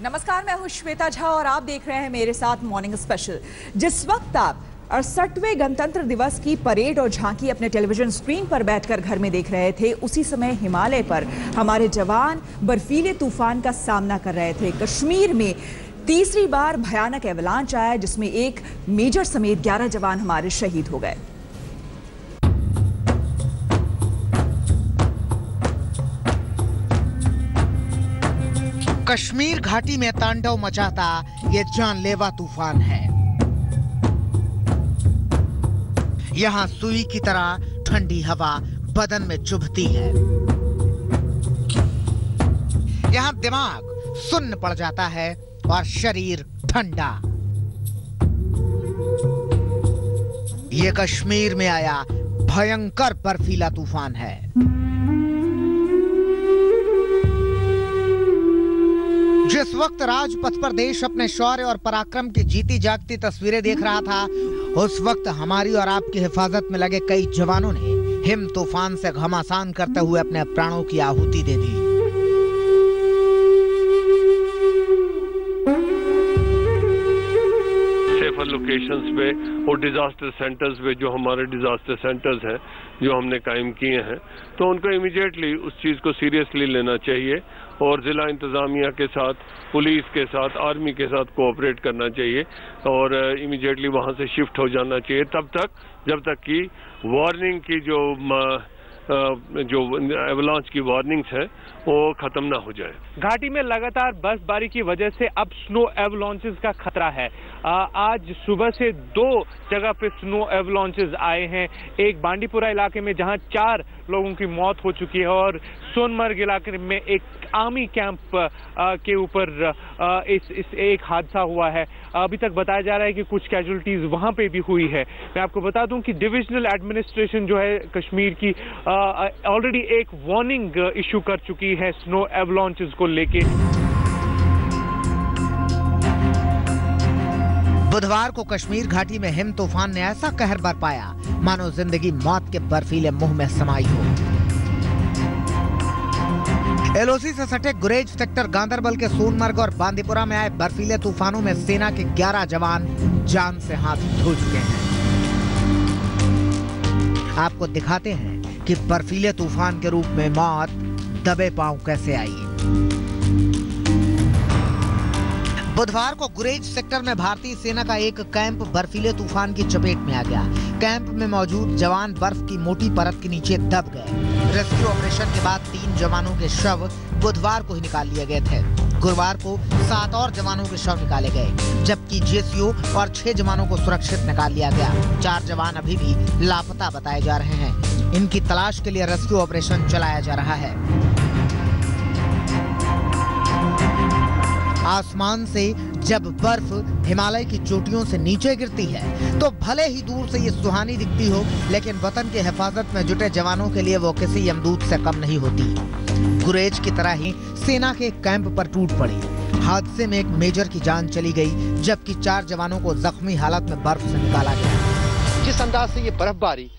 नमस्कार, मैं हूं श्वेता झा और आप देख रहे हैं मेरे साथ मॉर्निंग स्पेशल। जिस वक्त आप 68वें गणतंत्र दिवस की परेड और झांकी अपने टेलीविजन स्क्रीन पर बैठकर घर में देख रहे थे, उसी समय हिमालय पर हमारे जवान बर्फीले तूफान का सामना कर रहे थे। कश्मीर में तीसरी बार भयानक एवलांच आया जिसमें एक मेजर समेत 11 जवान हमारे शहीद हो गए। कश्मीर घाटी में तांडव मचाता ये जानलेवा तूफान है। यहाँ सुई की तरह ठंडी हवा बदन में चुभती है। यहाँ दिमाग सुन्न पड़ जाता है और शरीर ठंडा। ये कश्मीर में आया भयंकर बर्फीला तूफान है। जिस वक्त राजपथ पर देश अपने शौर्य और पराक्रम की जीती जागती तस्वीरें देख रहा था, उस वक्त हमारी और आपकी हिफाजत में लगे कई जवानों ने हिम तूफान से घमासान करते हुए अपने प्राणों की आहुति दे दी। सेफर लोकेशंस पे और डिजास्टर सेंटर्स पे जो हमारे डिजास्टर सेंटर्स हैं जो हमने कायम किए हैं, तो उनको इमीडिएटली उस चीज़ को सीरियसली लेना चाहिए और जिला इंतजामिया के साथ, पुलिस के साथ, आर्मी के साथ कोऑपरेट करना चाहिए और इमीडिएटली वहाँ से शिफ्ट हो जाना चाहिए तब तक जब तक कि वार्निंग की जो एवलांच की वार्निंग्स है वो खत्म ना हो जाए। घाटी में लगातार बर्फबारी की वजह से अब स्नो एवलांचेस का खतरा है। आज सुबह से 2 जगह पे स्नो एवलांचेस आए हैं। एक बांडीपुरा इलाके में जहां 4 लोगों की मौत हो चुकी है और सोनमर्ग इलाके में एक आर्मी कैंप के ऊपर इस एक हादसा हुआ है। अभी तक बताया जा रहा है कि कुछ कैजुअलिटीज वहां पे भी हुई है। मैं आपको बता दूं कि डिविजनल एडमिनिस्ट्रेशन जो है कश्मीर की ऑलरेडी एक वार्निंग इशू कर चुकी है स्नो एवलांचेस को लेके। बुधवार को कश्मीर घाटी में हिम तूफान ने ऐसा कहर बरपाया मानो जिंदगी मौत के बर्फीले मुंह में समाई हो। एलओसी से सटे गुरेज सेक्टर गांदरबल के सोनमर्ग और बांदीपुरा में आए बर्फीले तूफानों में सेना के 11 जवान जान से हाथ धो चुके हैं। आपको दिखाते हैं कि बर्फीले तूफान के रूप में मौत दबे पांव कैसे आई। बुधवार को गुरेज सेक्टर में भारतीय सेना का एक कैंप बर्फीले तूफान की चपेट में आ गया। कैंप में मौजूद जवान बर्फ की मोटी परत के नीचे दब गए। रेस्क्यू ऑपरेशन के बाद 3 जवानों के शव बुधवार को ही निकाल लिए गए थे। गुरुवार को 7 और जवानों के शव निकाले गए, जबकि जेसीओ और 6 जवानों को सुरक्षित निकाल लिया गया। 4 जवान अभी भी लापता बताए जा रहे हैं। इनकी तलाश के लिए रेस्क्यू ऑपरेशन चलाया जा रहा है। आसमान से जब बर्फ हिमालय की चोटियों से नीचे गिरती है तो भले ही दूर से ये सुहानी दिखती हो, लेकिन वतन की हिफाजत में जुटे जवानों के लिए वो किसी यमदूत से कम नहीं होती। गुरेज की तरह ही सेना के कैंप पर टूट पड़ी। हादसे में एक मेजर की जान चली गई, जबकि 4 जवानों को जख्मी हालत में बर्फ से निकाला गया। जिस अंदाज से ये बर्फबारी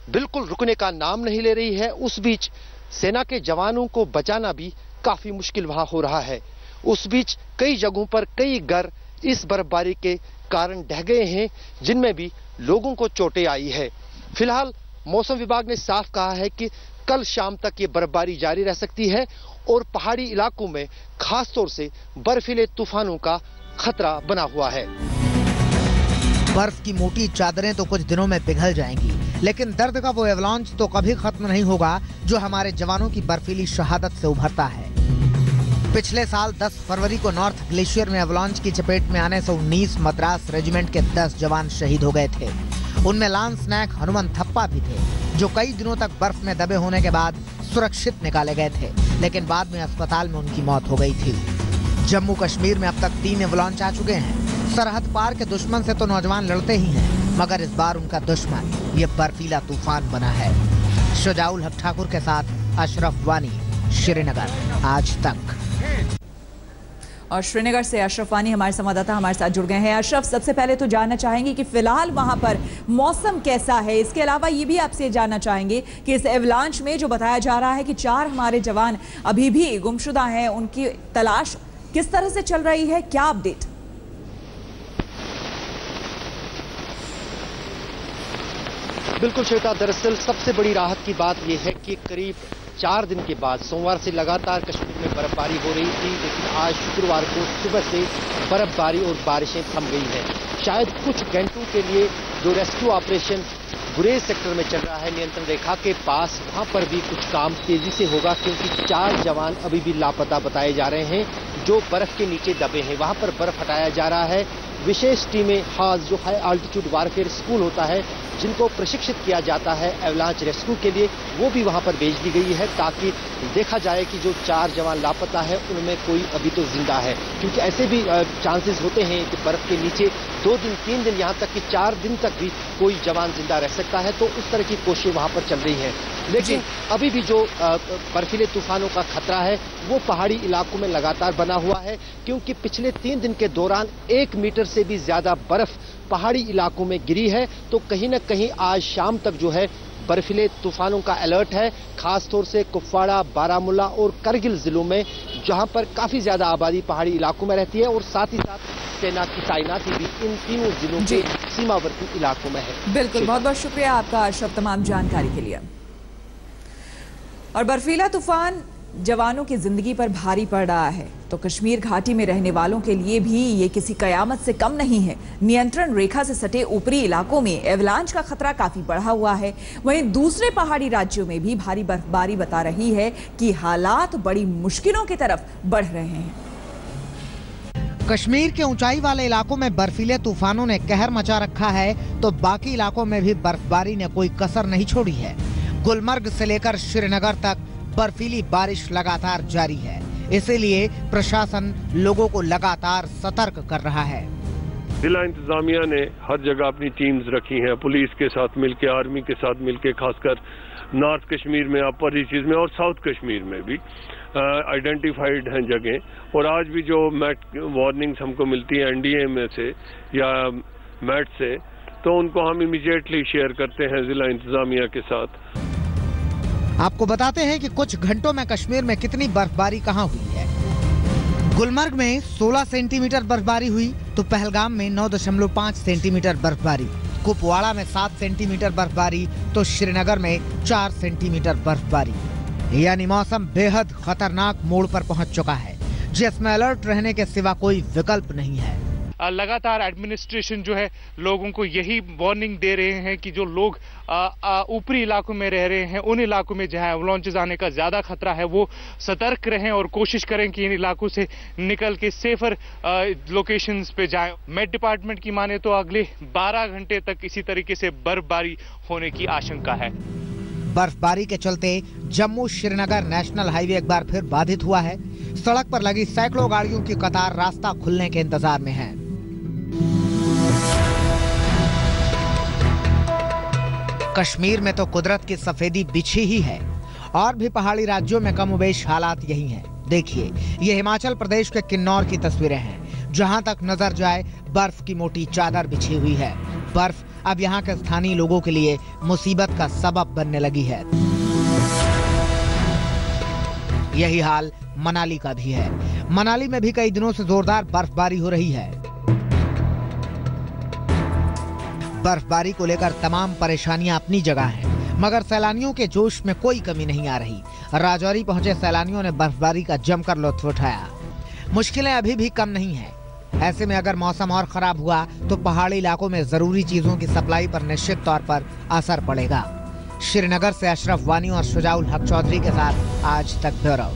बिल्कुल रुकने का नाम नहीं ले रही है, उस बीच सेना के जवानों को बचाना भी काफी मुश्किल वहां हो रहा है। उस बीच कई जगहों पर कई घर इस बर्फबारी के कारण ढह गए हैं, जिनमें भी लोगों को चोटें आई है। फिलहाल मौसम विभाग ने साफ कहा है कि कल शाम तक ये बर्फबारी जारी रह सकती है और पहाड़ी इलाकों में खास तौर से बर्फीले तूफानों का खतरा बना हुआ है। बर्फ की मोटी चादरें तो कुछ दिनों में पिघल जाएंगी, लेकिन दर्द का वो एवलांच तो कभी खत्म नहीं होगा जो हमारे जवानों की बर्फीली शहादत से उभरता है। पिछले साल 10 फरवरी को नॉर्थ ग्लेशियर में एवलांच की चपेट में आने से 19 मद्रास रेजिमेंट के 10 जवान शहीद हो गए थे। उनमें लांस नायक हनुमंत थप्पा भी थे, जो कई दिनों तक बर्फ में दबे होने के बाद सुरक्षित निकाले गए थे, लेकिन बाद में अस्पताल में उनकी मौत हो गई थी। जम्मू कश्मीर में अब तक 3 एवलांच आ चुके हैं। सरहद पार के दुश्मन से तो नौजवान लड़ते ही हैं, मगर इस बार उनका दुश्मन ये बर्फीला तूफान बना है। शुजाउल हक ठाकुर के साथ अशरफ वानी, श्रीनगर, आज तक। और श्रीनगर से अशरफ वानी हमारे संवाददाता हमारे साथ जुड़ गए हैं। अशरफ, सबसे पहले तो जानना चाहेंगे कि फिलहाल वहां पर मौसम कैसा है। इसके अलावा ये भी आपसे जानना चाहेंगे कि इस एवलांच में जो बताया जा रहा है कि 4 हमारे जवान अभी भी गुमशुदा हैं, उनकी तलाश किस तरह से चल रही है, क्या अपडेट? बिल्कुल श्वेता, दरअसल सबसे बड़ी राहत की बात यह है कि करीब 4 दिन के बाद सोमवार से लगातार कश्मीर में बर्फबारी हो रही थी, लेकिन आज शुक्रवार को सुबह से बर्फबारी और बारिशें थम गई हैं। शायद कुछ घंटों के लिए जो रेस्क्यू ऑपरेशन गुरेज सेक्टर में चल रहा है नियंत्रण रेखा के पास, वहां पर भी कुछ काम तेजी से होगा, क्योंकि 4 जवान अभी भी लापता बताए जा रहे हैं जो बर्फ के नीचे दबे हैं। वहां पर बर्फ हटाया जा रहा है। विशेष टीमें हाज जो हाई आल्टीट्यूड वारफेयर स्कूल होता है जिनको प्रशिक्षित किया जाता है एवलांच रेस्क्यू के लिए, वो भी वहां पर भेज दी गई है ताकि देखा जाए कि जो 4 जवान लापता है उनमें कोई अभी तो जिंदा है, क्योंकि ऐसे भी चांसेस होते हैं कि बर्फ के नीचे 2 दिन 3 दिन यहाँ तक कि 4 दिन तक भी कोई जवान जिंदा रह सकता है। तो उस तरह की कोशिशें वहां पर चल रही हैं, लेकिन अभी भी जो बर्फीले तूफानों का खतरा है वो पहाड़ी इलाकों में लगातार बना हुआ है, क्योंकि पिछले 3 दिन के दौरान 1 मीटर से भी ज्यादा बर्फ पहाड़ी इलाकों में गिरी है। तो कहीं ना कहीं आज शाम तक जो है बर्फीले तूफानों का अलर्ट है, खासतौर से कुपवाड़ा, बारामूला और करगिल जिलों में, जहां पर काफी ज्यादा आबादी पहाड़ी इलाकों में रहती है और साथ ही साथ सेना की तैनाती भी इन तीनों जिलों के सीमावर्ती इलाकों में है। बिल्कुल, बहुत बहुत शुक्रिया आपका अशरफ तमाम जानकारी के लिए। और बर्फीला तूफान जवानों की जिंदगी पर भारी पड़ रहा है, तो कश्मीर घाटी में रहने वालों के लिए भी ये किसी कयामत से कम नहीं है। नियंत्रण रेखा से सटे ऊपरी इलाकों में एवलांच का खतरा काफी बढ़ा हुआ है। वहीं दूसरे पहाड़ी राज्यों में भी भारी बर्फबारी बता रही है कि हालात बड़ी मुश्किलों की तरफ बढ़ रहे हैं। कश्मीर के ऊंचाई वाले इलाकों में बर्फीले तूफानों ने कहर मचा रखा है, तो बाकी इलाकों में भी बर्फबारी ने कोई कसर नहीं छोड़ी है। गुलमर्ग से लेकर श्रीनगर तक बर्फीली बारिश लगातार जारी है, इसीलिए प्रशासन लोगों को लगातार सतर्क कर रहा है। जिला इंतजामिया ने हर जगह अपनी टीम्स रखी हैं, पुलिस के साथ मिलके, आर्मी के साथ मिलके, खासकर नॉर्थ कश्मीर में, अपर रीचेस में और साउथ कश्मीर में भी आइडेंटिफाइड हैं जगह। और आज भी जो मैट वार्निंग्स हमको मिलती है एनडीए में से या मैट से, तो उनको हम इमीडिएटली शेयर करते हैं जिला इंतजामिया के साथ। आपको बताते हैं कि कुछ घंटों में कश्मीर में कितनी बर्फबारी कहां हुई है। गुलमर्ग में 16 सेंटीमीटर बर्फबारी हुई, तो पहलगाम में 9.5 सेंटीमीटर बर्फबारी, कुपवाड़ा में 7 सेंटीमीटर बर्फबारी, तो श्रीनगर में 4 सेंटीमीटर बर्फबारी। यानी मौसम बेहद खतरनाक मोड़ पर पहुंच चुका है, जिसमें अलर्ट रहने के सिवा कोई विकल्प नहीं है। लगातार एडमिनिस्ट्रेशन जो है लोगों को यही वार्निंग दे रहे हैं कि जो लोग ऊपरी इलाकों में रह रहे हैं, उन इलाकों में जहां एवलांचेस आने का ज्यादा खतरा है, वो सतर्क रहें और कोशिश करें कि इन इलाकों से निकल के सेफर लोकेशंस पे जाएं। मेट डिपार्टमेंट की माने तो अगले 12 घंटे तक इसी तरीके से बर्फबारी होने की आशंका है। बर्फबारी के चलते जम्मू श्रीनगर नेशनल हाईवे एक बार फिर बाधित हुआ है। सड़क पर लगी सैकड़ों गाड़ियों की कतार रास्ता खुलने के इंतजार में है। कश्मीर में तो कुदरत की सफेदी बिछी ही है, और भी पहाड़ी राज्यों में कमोबेश हालात यही हैं। देखिए, ये हिमाचल प्रदेश के किन्नौर की तस्वीरें हैं। जहां तक नजर जाए बर्फ की मोटी चादर बिछी हुई है। बर्फ अब यहाँ के स्थानीय लोगों के लिए मुसीबत का सबब बनने लगी है। यही हाल मनाली का भी है। मनाली में भी कई दिनों से जोरदार बर्फबारी हो रही है। बर्फबारी को लेकर तमाम परेशानियां अपनी जगह हैं, मगर सैलानियों के जोश में कोई कमी नहीं आ रही। राजौरी पहुंचे सैलानियों ने बर्फबारी का जमकर लुत्फ उठाया। मुश्किलें अभी भी कम नहीं हैं। ऐसे में अगर मौसम और खराब हुआ तो पहाड़ी इलाकों में जरूरी चीजों की सप्लाई पर निश्चित तौर पर असर पड़ेगा। श्रीनगर से अशरफ वानी और शुजाउल हक चौधरी के साथ आज तक ब्यूरो।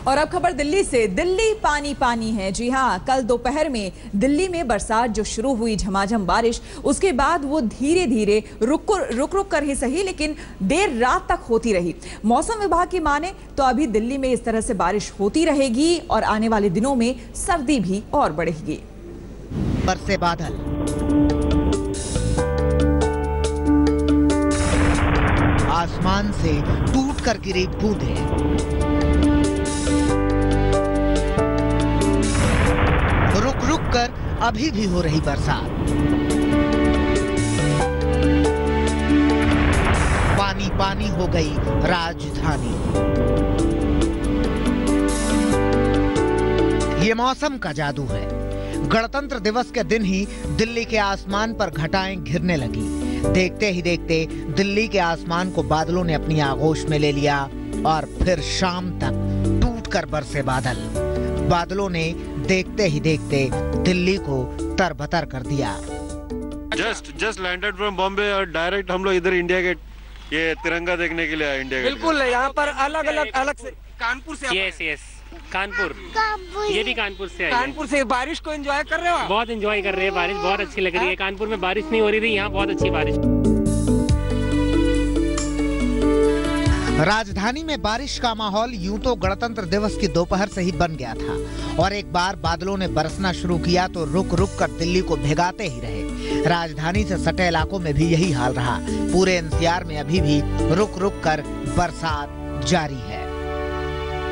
और अब खबर दिल्ली से। दिल्ली पानी पानी है। जी हां, कल दोपहर में दिल्ली में बरसात जो शुरू हुई, झमाझम बारिश, उसके बाद वो धीरे धीरे रुक कर ही सही, लेकिन देर रात तक होती रही। मौसम विभाग की माने तो अभी दिल्ली में इस तरह से बारिश होती रहेगी और आने वाले दिनों में सर्दी भी और बढ़ेगी। बरसे बादल, आसमान से टूट कर गिरी बूंदें, रुक कर अभी भी हो रही बरसात। पानी पानी हो गई राजधानी। ये मौसम का जादू है। गणतंत्र दिवस के दिन ही दिल्ली के आसमान पर घटाएं घिरने लगी। देखते ही देखते दिल्ली के आसमान को बादलों ने अपनी आगोश में ले लिया और फिर शाम तक टूटकर बरसे बादल। बादलों ने देखते ही देखते दिल्ली को तरबतर कर दिया। जस्ट लैंडेड फ्रॉम बॉम्बे और डायरेक्ट हम लोग इधर इंडिया गेट ये तिरंगा देखने के लिए आए। इंडिया गेट बिल्कुल यहाँ पर अलग से कानपुर से यस कानपुर ये भी कानपुर से है। कानपुर से बारिश को एंजॉय कर रहे हो? बहुत एंजॉय कर रहे हैं, बारिश बहुत अच्छी लग रही है। कानपुर में बारिश नहीं हो रही थी, यहाँ बहुत अच्छी बारिश। राजधानी में बारिश का माहौल यूं तो गणतंत्र दिवस की दोपहर से ही बन गया था और एक बार बादलों ने बरसना शुरू किया तो रुक रुक कर दिल्ली को भिगाते ही रहे। राजधानी से सटे इलाकों में भी यही हाल रहा। पूरे एनसीआर में अभी भी रुक रुक कर बरसात जारी है।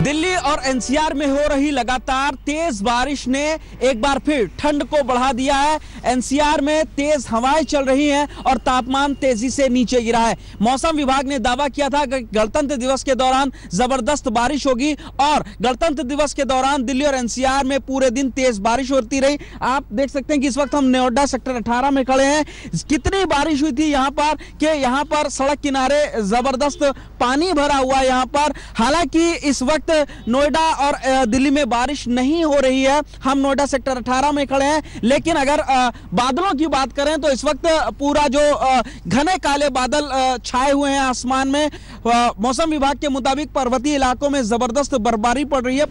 दिल्ली और एनसीआर में हो रही लगातार तेज बारिश ने एक बार फिर ठंड को बढ़ा दिया है। एनसीआर में तेज हवाएं चल रही हैं और तापमान तेजी से नीचे गिरा है। मौसम विभाग ने दावा किया था कि गणतंत्र दिवस के दौरान जबरदस्त बारिश होगी और गणतंत्र दिवस के दौरान दिल्ली और एनसीआर में पूरे दिन तेज बारिश होती रही। आप देख सकते हैं कि इस वक्त हम नोएडा सेक्टर 18 में खड़े हैं। कितनी बारिश हुई थी यहाँ पर कि यहाँ पर सड़क किनारे जबरदस्त पानी भरा हुआ है यहाँ पर। हालांकि इस वक्त नोएडा और दिल्ली में बारिश नहीं हो रही है। हम नोएडा सेक्टर 18 में खड़े हैं, लेकिन अगर बादलों की बात करें तो इस वक्त पूरा जो घने काले बादल छाए हुए हैं आसमान में। मौसम विभाग के मुताबिक पर्वतीय इलाकों में जबरदस्त बर्फबारी पड़ रही है।